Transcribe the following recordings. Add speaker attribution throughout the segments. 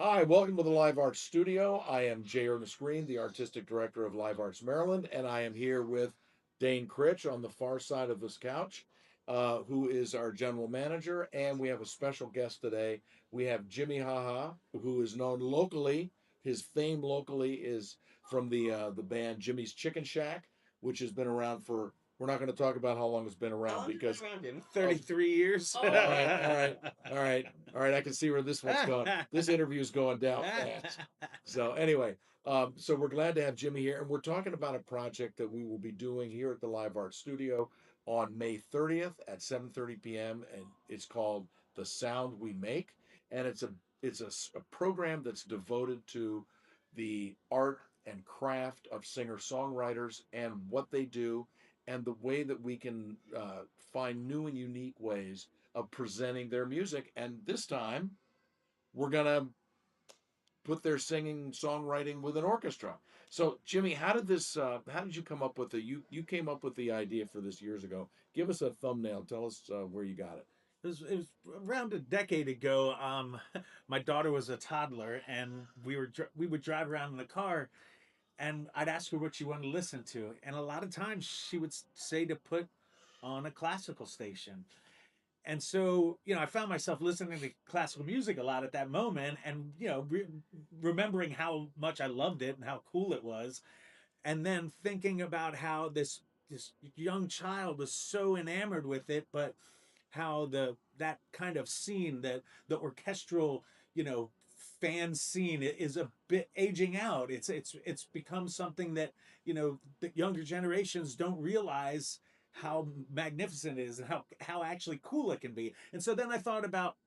Speaker 1: Hi, welcome to the Live Arts Studio. I am Jay Ernest Green, the Artistic Director of Live Arts Maryland, and I am here with Dane Critch on the far side of this couch, who is our General Manager, and we have a special guest today. We have Jimi Haha, who is known locally. His fame locally is from the band Jimmy's Chicken Shack, which has been around for. We're not going to talk about how long it's been
Speaker 2: How
Speaker 1: around
Speaker 2: long has it been
Speaker 1: because
Speaker 2: around in 33 years?
Speaker 1: all right, all right, all right, all right. I can see where this one's going. This interview is going down fast. So anyway, so we're glad to have Jimmy here, and we're talking about a project that we will be doing here at the Live Art Studio on May 30th at 7:30 p.m. and it's called "The Sound We Make," and it's a program that's devoted to the art and craft of singer-songwriters and what they do and the way that we can find new and unique ways of presenting their music. And this time, we're gonna put their singing songwriting with an orchestra. So, Jimmy, how did this? How did you come up with the? You came up with the idea for this years ago. Give us a thumbnail. Tell us where you got it.
Speaker 2: It was around a decade ago. My daughter was a toddler, and we would drive around in the car, and I'd ask her what she wanted to listen to, and a lot of times she would say to put on a classical station. And so, I found myself listening to classical music a lot at that moment, and remembering how much I loved it and how cool it was, and then thinking about how this young child was so enamored with it, but how that kind of scene, that the orchestral, fan scene is a bit aging out. It's become something that the younger generations don't realize how magnificent it is and how actually cool it can be. And so then I thought about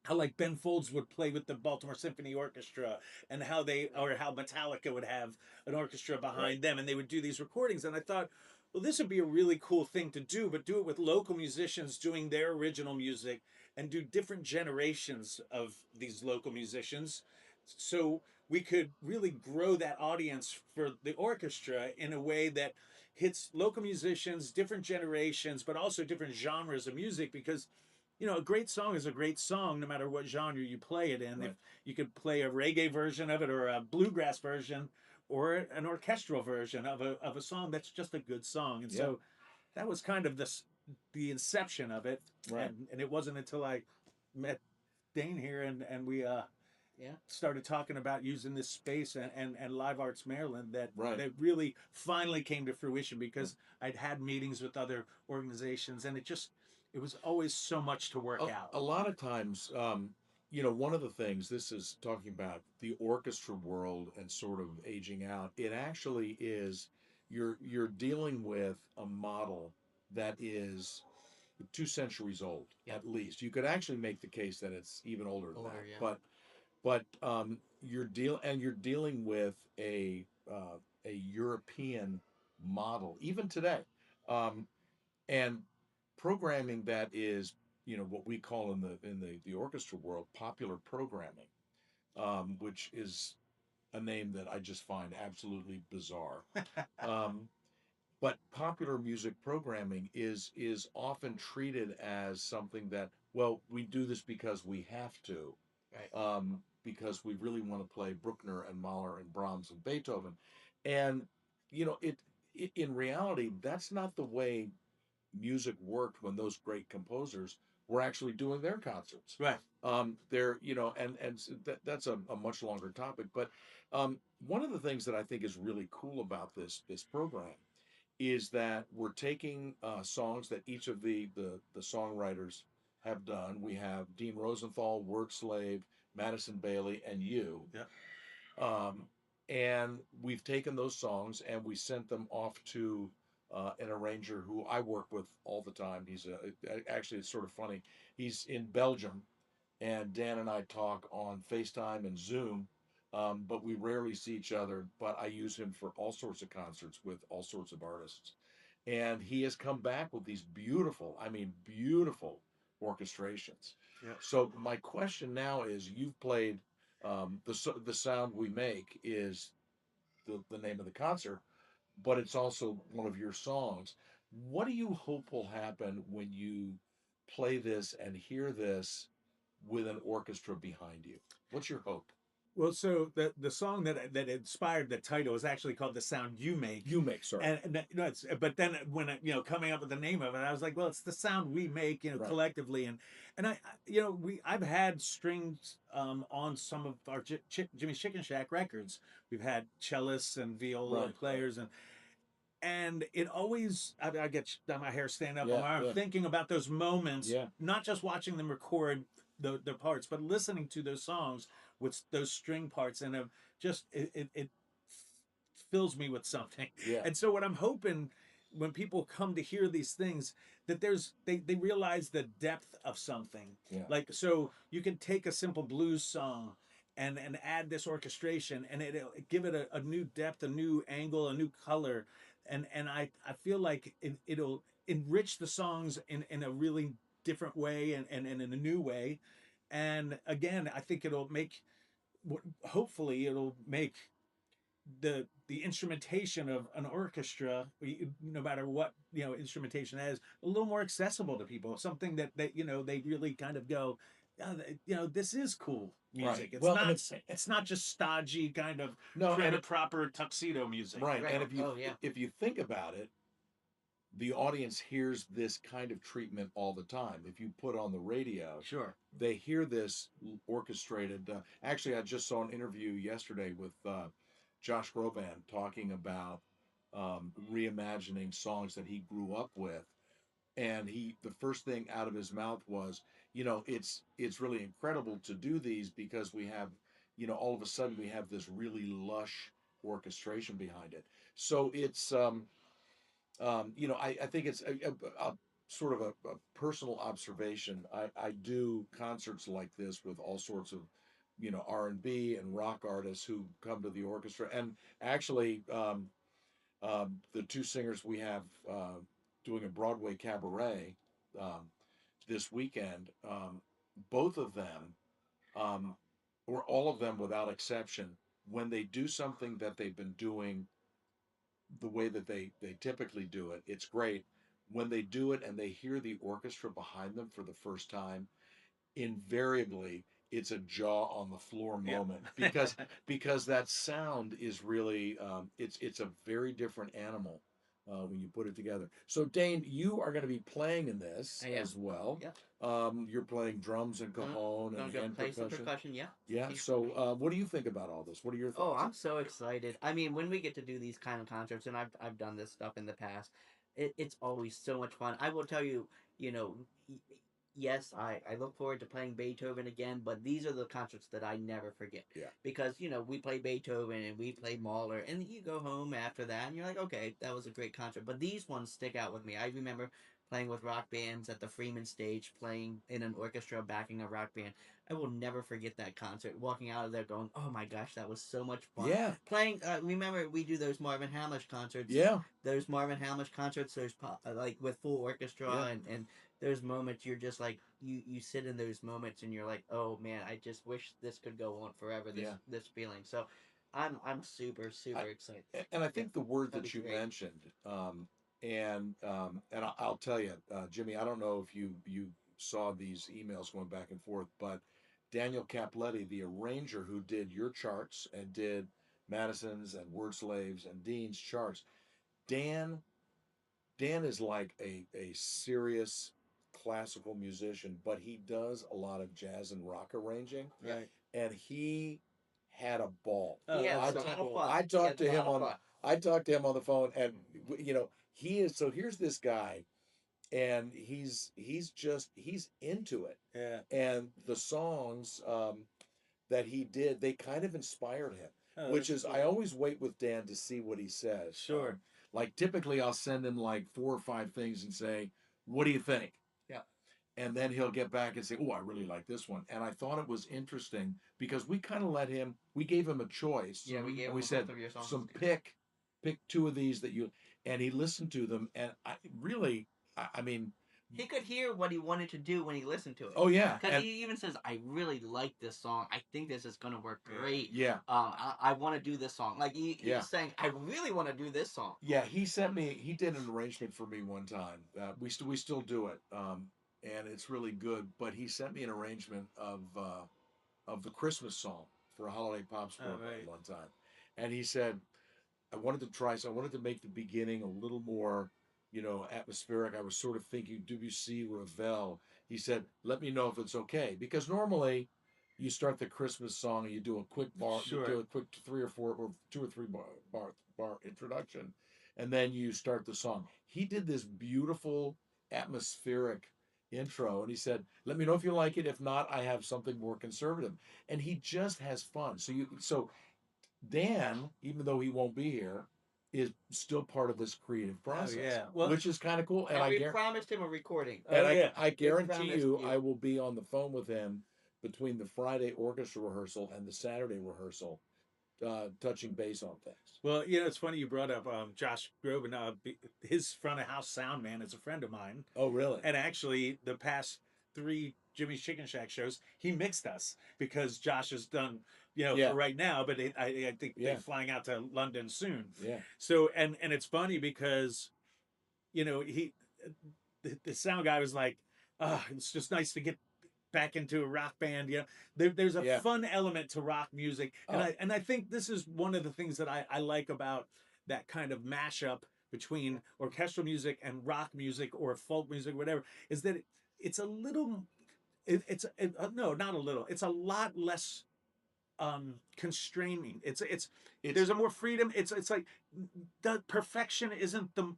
Speaker 2: how, like, Ben Folds would play with the Baltimore Symphony Orchestra, and how Metallica would have an orchestra
Speaker 1: Right.
Speaker 2: behind them, and they would do these recordings. And I thought, well, this would be a really cool thing to do, but do it with local musicians doing their original music, and do different generations of these local musicians, so we could really grow that audience for the orchestra in a way that hits local musicians, different generations, but also different genres of music. Because a great song is a great song no matter what genre you play it in. If
Speaker 1: Right.
Speaker 2: you could play a reggae version of it, or a bluegrass version, or an orchestral version of a song, that's just a good song. And
Speaker 1: Yeah.
Speaker 2: so that was kind of the inception of it.
Speaker 1: Right.
Speaker 2: And it wasn't until I met Dane here, and we
Speaker 1: Yeah.
Speaker 2: started talking about using this space, and Live Arts Maryland, that
Speaker 1: Right.
Speaker 2: that really finally came to fruition, because I'd had meetings with other organizations, and it was always so much to work out.
Speaker 1: A lot of times, one of the things, this is talking about the orchestra world and sort of aging out. It actually is you're dealing with a model that is 2 centuries old,
Speaker 2: Yeah.
Speaker 1: at least. You could actually make the case that it's even older than that.
Speaker 2: Yeah.
Speaker 1: But you're dealing with a European model even today. Um, and programming that is what we call in the orchestra world popular programming, which is a name that I just find absolutely bizarre. um, but popular music programming is often treated as something that, well, we do this because we have to,
Speaker 2: Right.
Speaker 1: because we really want to play Bruckner and Mahler and Brahms and Beethoven, and it in reality that's not the way music worked when those great composers were actually doing their concerts.
Speaker 2: Right.
Speaker 1: They're that's a much longer topic, but one of the things that I think is really cool about this program is that we're taking songs that each of the songwriters have done. We have Dean Rosenthal, Wordslave, Madisun Bailey, and you.
Speaker 2: Yeah.
Speaker 1: Um, and we've taken those songs and we sent them off to an arranger who I work with all the time. Actually, it's sort of funny. He's in Belgium, and Dan and I talk on FaceTime and Zoom, but we rarely see each other. But I use him for all sorts of concerts with all sorts of artists, and he has come back with these beautiful, I mean, beautiful orchestrations.
Speaker 2: Yeah.
Speaker 1: So my question now is: you've played the sound we make is the name of the concert, but it's also one of your songs. What do you hope will happen when you play this and hear this with an orchestra behind you? What's your hope?
Speaker 2: Well, so the song that inspired the title is actually called "The Sound You Make."
Speaker 1: You make, sorry.
Speaker 2: No, it's, but then when coming up with the name of it, I was like, well, it's the sound we make,
Speaker 1: Right.
Speaker 2: collectively, and I've had strings on some of our Jimmy's Chicken Shack records. We've had cellists and viola
Speaker 1: Right.
Speaker 2: players, and it always I get my hair stand up on
Speaker 1: Yeah,
Speaker 2: my arm
Speaker 1: yeah.
Speaker 2: thinking about those moments,
Speaker 1: Yeah.
Speaker 2: not just watching them record the parts, but listening to those songs with those string parts, and just it fills me with something.
Speaker 1: Yeah.
Speaker 2: And so what I'm hoping when people come to hear these things, that they realize the depth of something.
Speaker 1: Yeah.
Speaker 2: Like, so you can take a simple blues song and add this orchestration, and it'll give it a new depth, a new angle, a new color, and I feel like it'll enrich the songs in a really different way, and in a new way. And again, I think it'll make, hopefully it'll make the instrumentation of an orchestra, no matter what instrumentation it is, a little more accessible to people. Something that they really kind of go, "Yeah, this is cool music."
Speaker 1: Right.
Speaker 2: It's
Speaker 1: Well,
Speaker 2: not
Speaker 1: and
Speaker 2: it's not just stodgy kind of
Speaker 1: no,
Speaker 2: prim
Speaker 1: and
Speaker 2: and proper tuxedo music.
Speaker 1: right.
Speaker 3: Right.
Speaker 1: And
Speaker 3: Oh yeah.
Speaker 1: if you think about it, the audience hears this kind of treatment all the time. If you put on the radio,
Speaker 2: Sure.
Speaker 1: they hear this orchestrated. Actually, I just saw an interview yesterday with Josh Groban talking about reimagining songs that he grew up with, and the first thing out of his mouth was, it's really incredible to do these because we have, all of a sudden we have this really lush orchestration behind it. So it's I think it's a sort of a personal observation. I do concerts like this with all sorts of, R&B and rock artists who come to the orchestra. And actually, the two singers we have doing a Broadway cabaret um, this weekend, both of them, um, or all of them without exception, when they do something that they've been doing the way that they typically do it, it's great. When they do it and they hear the orchestra behind them for the first time, invariably it's a jaw on the floor
Speaker 2: Yeah.
Speaker 1: moment because that sound is really it's a very different animal when you put it together. So Dane, you are going to be playing in this
Speaker 3: I am.
Speaker 1: as well.
Speaker 3: Yeah.
Speaker 1: You're playing drums and cajon
Speaker 3: Gonna
Speaker 1: and
Speaker 3: go
Speaker 1: hand
Speaker 3: play some
Speaker 1: percussion.
Speaker 3: percussion. Yeah.
Speaker 1: Yeah. So what do you think about all this? What are your
Speaker 3: Oh,
Speaker 1: thoughts?
Speaker 3: I'm so excited. I mean, when we get to do these kind of concerts, and I've done this stuff in the past, it's always so much fun. I will tell you, you know, y- yes, I look forward to playing Beethoven again, but these are the concerts that I never forget.
Speaker 1: Yeah.
Speaker 3: Because, we play Beethoven and we play Mahler, and you go home after that and you're like, okay, that was a great concert. But these ones stick out with me. I remember playing with rock bands at the Freeman stage, playing in an orchestra backing a rock band. I will never forget that concert. Walking out of there going, "Oh my gosh, that was so much fun!"
Speaker 1: Yeah.
Speaker 3: Playing. Remember, we do those Marvin Hamlish concerts.
Speaker 1: Yeah.
Speaker 3: Those Marvin Hamlish concerts. There's like with full orchestra,
Speaker 1: Yeah.
Speaker 3: and those moments you're just like you sit in those moments and you're like, "Oh man, I just wish this could go on forever." This feeling. So, I'm super super excited.
Speaker 1: And I think the word
Speaker 3: That'd
Speaker 1: that
Speaker 3: be
Speaker 1: you
Speaker 3: great.
Speaker 1: mentioned, and I'll tell you, Jimmy, I don't know if you saw these emails going back and forth, but Daniel Capletti, the arranger who did your charts and did Madison's and Wordslave's and Dean's charts, Dan Dan is like a serious classical musician, but he does a lot of jazz and rock arranging,
Speaker 2: Right.
Speaker 1: and he had a ball.
Speaker 2: Oh,
Speaker 3: He
Speaker 2: that's
Speaker 3: has a
Speaker 2: so
Speaker 3: lot of
Speaker 2: cool.
Speaker 3: fun.
Speaker 1: I
Speaker 3: He
Speaker 1: talked
Speaker 3: has
Speaker 1: to
Speaker 3: a
Speaker 1: him
Speaker 3: lot of
Speaker 1: on
Speaker 3: fun.
Speaker 1: I talked to him on the phone, and he is so here's this guy, and he's into it,
Speaker 2: Yeah.
Speaker 1: and the songs that he did, they kind of inspired him.
Speaker 2: Oh,
Speaker 1: Which
Speaker 2: that's
Speaker 1: is,
Speaker 2: cool.
Speaker 1: I always wait with Dan to see what he says.
Speaker 2: Sure.
Speaker 1: Like typically, I'll send him like 4 or 5 things and say, "What do you think?"
Speaker 3: Yeah.
Speaker 1: And then he'll get back and say, "Oh, I really like this one." And I thought it was interesting because we kind of we gave him a choice,
Speaker 3: Yeah, we gave
Speaker 1: and
Speaker 3: him
Speaker 1: we
Speaker 3: a
Speaker 1: said,
Speaker 3: list of your songs.
Speaker 1: "Some pick 2 of these that you," and he listened to them, and I really, I mean,
Speaker 3: He could hear what he wanted to do when he listened to it.
Speaker 1: oh yeah,
Speaker 3: Because
Speaker 1: and
Speaker 3: he even says, "I really like this song. I think this is gonna work great.
Speaker 1: yeah,
Speaker 3: I want to do this song." Like
Speaker 1: Yeah.
Speaker 3: he's saying, "I really want to do this song."
Speaker 1: yeah, he did an arrangement for me one time. We still do it, and it's really good. But he sent me an arrangement of the Christmas song for a holiday pops
Speaker 2: Oh,
Speaker 1: program
Speaker 2: right.
Speaker 1: one time, and he said, I wanted to try, so I wanted to make the beginning a little more, atmospheric. I was sort of thinking Debussy, Ravel. He said, "Let me know if it's okay," because normally you start the Christmas song and you do a quick
Speaker 2: Sure.
Speaker 1: do a quick 3 or 4 or 2 or 3 bar introduction, and then you start the song. He did this beautiful atmospheric intro, and he said, "Let me know if you like it. If not, I have something more conservative." And he just has fun. So Dan, even though he won't be here, is still part of this creative
Speaker 2: Oh
Speaker 1: process,
Speaker 2: yeah. Well.
Speaker 1: which is kind of cool.
Speaker 3: And we promised him a recording.
Speaker 1: And
Speaker 2: Oh yeah.
Speaker 1: I guarantee
Speaker 3: promised
Speaker 1: you,
Speaker 3: you.
Speaker 1: I will be on the phone with him between the Friday orchestra rehearsal and the Saturday rehearsal, touching base on things.
Speaker 2: Well, it's funny you brought up Josh Groban. His front of house sound man is a friend of mine,
Speaker 1: Oh, really?
Speaker 2: and actually, the past 3 Jimmy's Chicken Shack shows, he mixed us because Josh has done,
Speaker 1: Yeah.
Speaker 2: for right now. But I think
Speaker 1: Yeah.
Speaker 2: they're flying out to London soon.
Speaker 1: Yeah.
Speaker 2: So and it's funny because, he the sound guy was like, it's just nice to get back into a rock band. There's a
Speaker 1: Yeah.
Speaker 2: fun element to rock music, and
Speaker 1: Oh.
Speaker 2: I think this is one of the things that I like about that kind of mashup between orchestral music and rock music or folk music, whatever, is that it's a little, no, not a little, it's a lot less constraining. It's there's a more freedom. It's like the perfection isn't the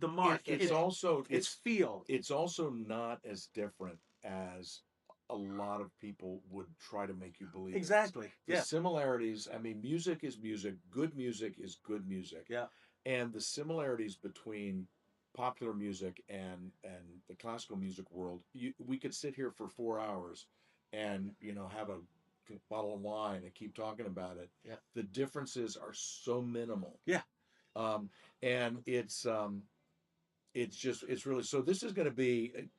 Speaker 2: mark.
Speaker 1: It's also
Speaker 2: It's feel.
Speaker 1: it's also not as different as a lot of people would try to make you believe.
Speaker 2: Exactly.
Speaker 1: The
Speaker 2: Yeah.
Speaker 1: similarities, I mean, music is music, good music is good music.
Speaker 2: Yeah.
Speaker 1: And the similarities between popular music and the classical music world, we could sit here for 4 hours and, have a bottle of wine and keep talking about it.
Speaker 3: Yeah.
Speaker 1: The differences are so minimal.
Speaker 2: Yeah.
Speaker 1: And it's really, so this is going to be,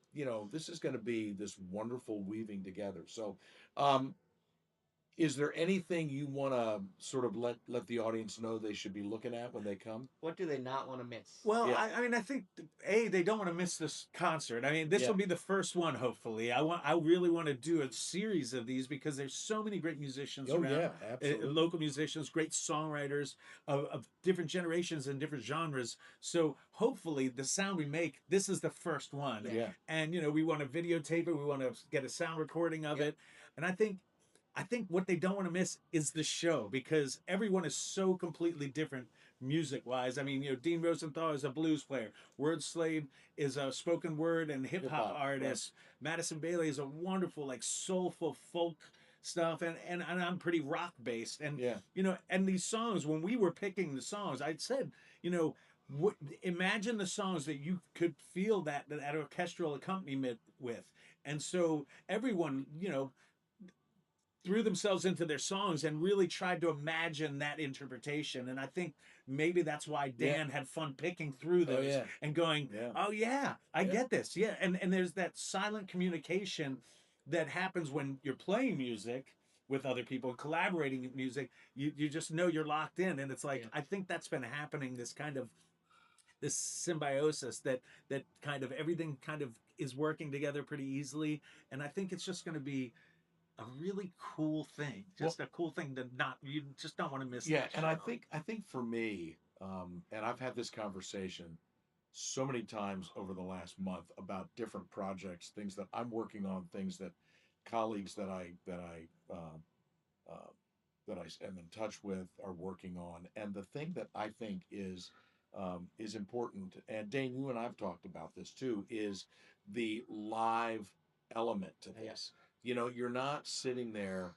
Speaker 1: this is going to be this wonderful weaving together. So um is there anything you want to sort of let the audience know they should be looking at when they come?
Speaker 3: What do they not want to miss?
Speaker 2: Well,
Speaker 1: Yeah.
Speaker 2: I mean, I think they don't want to miss this concert. I mean, this
Speaker 1: Yeah.
Speaker 2: will be the first one. Hopefully, I really want to do a series of these because there's so many great musicians
Speaker 1: Oh
Speaker 2: around.
Speaker 1: yeah, absolutely.
Speaker 2: Local musicians, great songwriters of different generations and different genres. So hopefully, the sound we make, this is the first one.
Speaker 1: Yeah.
Speaker 2: And we want to videotape it. We want to get a sound recording of it. And I think what they don't want to miss is the show because everyone is so completely different music wise. I mean, Dean Rosenthal is a blues player. Wordslave is a spoken word and hip hop
Speaker 1: Hip-hop,
Speaker 2: artist. Madisun Bailey is a wonderful, like soulful folk stuff, and I'm pretty rock based. And
Speaker 1: Yeah.
Speaker 2: and these songs, when we were picking the songs, I said, imagine the songs that you could feel that orchestral accompaniment with. And so everyone, threw themselves into their songs and really tried to imagine that interpretation. And I think maybe that's why Dan had fun picking through those
Speaker 1: yeah.
Speaker 2: and going,
Speaker 1: Yeah.
Speaker 2: oh yeah, I
Speaker 1: Yeah.
Speaker 2: get this. Yeah. And there's that silent communication that happens when you're playing music with other people, collaborating with music. You just know you're locked in. And it's like, I think that's been happening, this symbiosis that kind of everything kind of is working together pretty easily. And I think it's just going to be a really cool thing. Just a cool thing that you just don't want to miss.
Speaker 1: Yeah,
Speaker 2: that
Speaker 1: and
Speaker 2: show.
Speaker 1: I think for me, and I've had this conversation so many times over the last month about different projects, things that I'm working on, things that colleagues uh, that I am in touch with are working on, and the thing that I think is important, and Dane, you and I've talked about this too, is the live element to this. You're not sitting there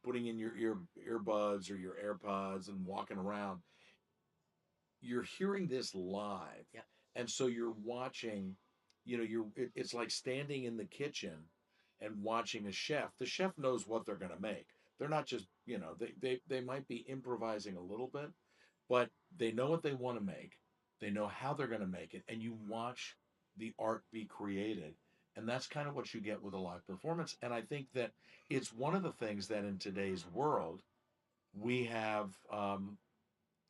Speaker 1: putting in your earbuds or your AirPods and walking around. You're hearing this live, and so you're watching. It's like standing in the kitchen and watching a chef. The chef knows what they're going to make. They're not just they might be improvising a little bit, but they know what they want to make. They know how they're going to make it, and you watch the art be created. And that's kind of what you get with a live performance. And I think that it's one of the things that in today's world we have,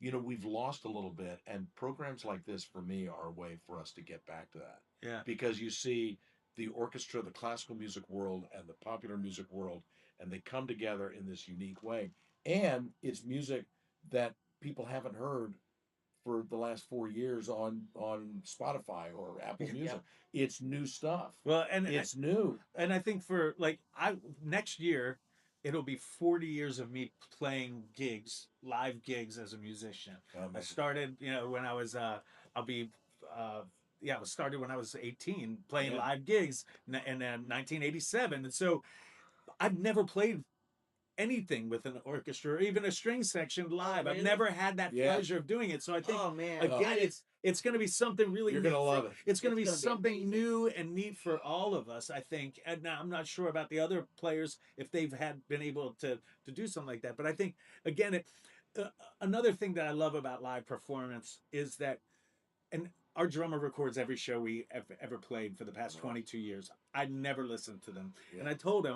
Speaker 1: we've lost a little bit. And programs like this, for me, are a way for us to get back to that.
Speaker 2: Yeah.
Speaker 1: Because you see the orchestra, the classical music world, and the popular music world and they come together in this unique way. And it's music that people haven't heard for the last 4 years on Spotify or Apple Music. It's new stuff.
Speaker 2: Well,
Speaker 1: It's new.
Speaker 2: and I think for like next year, it'll be 40 years of me playing gigs, live gigs as a musician. I started, when I was I'll be I started when I was 18 playing live gigs in 1987, and so I've never played anything with an orchestra or even a string section live.
Speaker 3: really?
Speaker 2: I've never had that pleasure of doing it. So I think again, it's going to be something really.
Speaker 1: You're going to love it.
Speaker 2: It's going to be something new and neat for all of us, I think. And now I'm not sure about the other players if they've been able to do something like that. But I think again, another thing that I love about live performance is that, and our drummer records every show we ever played for the past 22 years. I never listened to them, and I told him,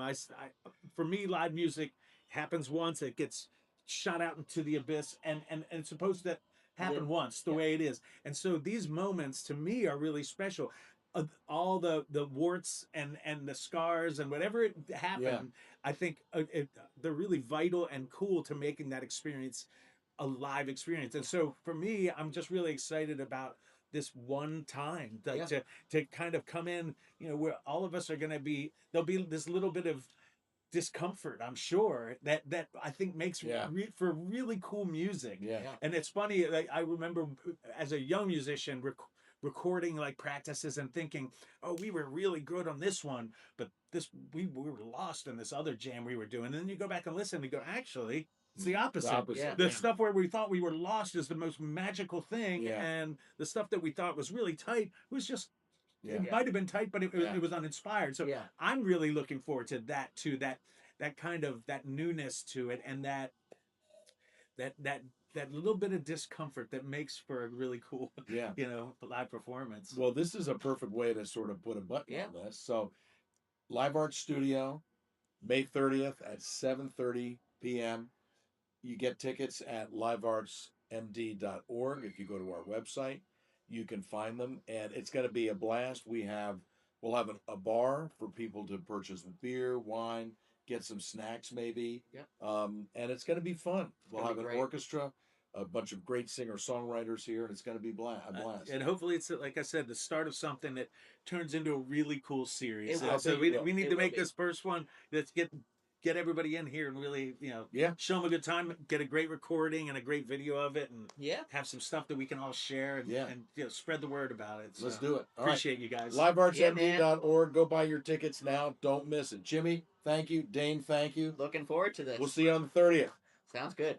Speaker 2: for me, live music happens once, it gets shot out into the abyss, and it's supposed to happen once, the way it is. And so these moments to me are really special. All the warts and the scars and whatever it happened, I think they're really vital and cool to making that experience a live experience. And so for me, I'm just really excited about this one time to kind of come in, where all of us are going to be, there'll be this little bit of discomfort, I'm sure, that I think makes for really cool music. And it's funny, like, I remember as a young musician recording like practices and thinking, oh, we were really good on this one, but we were lost in this other jam we were doing. And then you go back and listen and you go, actually, it's the opposite. The stuff where we thought we were lost is the most magical thing, and the stuff that we thought was really tight was just, it might have been tight, but it was uninspired. So I'm really looking forward to that too. That kind of that newness to it, and that little bit of discomfort that makes for a really cool, live performance.
Speaker 1: Well, this is a perfect way to sort of put a button on this. So, Live Art Studio, May 30th at 7:30 p.m. You get tickets at liveartsmd.org. If you go to our website, you can find them, and it's going to be a blast. We'll have a bar for people to purchase beer, wine, get some snacks maybe. And it's going to be fun. We'll have an orchestra, a bunch of great singer-songwriters here, and it's going to be a blast.
Speaker 2: And hopefully it's, like I said, the start of something that turns into a really cool series.
Speaker 3: So
Speaker 2: we need to make this first one. Let's get everybody in here and really, show them a good time, get a great recording and a great video of it, and have some stuff that we can all share and spread the word about it. So
Speaker 1: let's do it. All
Speaker 2: appreciate you guys.
Speaker 1: liveartsmd.org. Go buy your tickets now. Don't miss it. Jimmy, thank you. Dane, thank you.
Speaker 3: Looking forward to this.
Speaker 1: We'll see you on the 30th.
Speaker 3: Sounds good.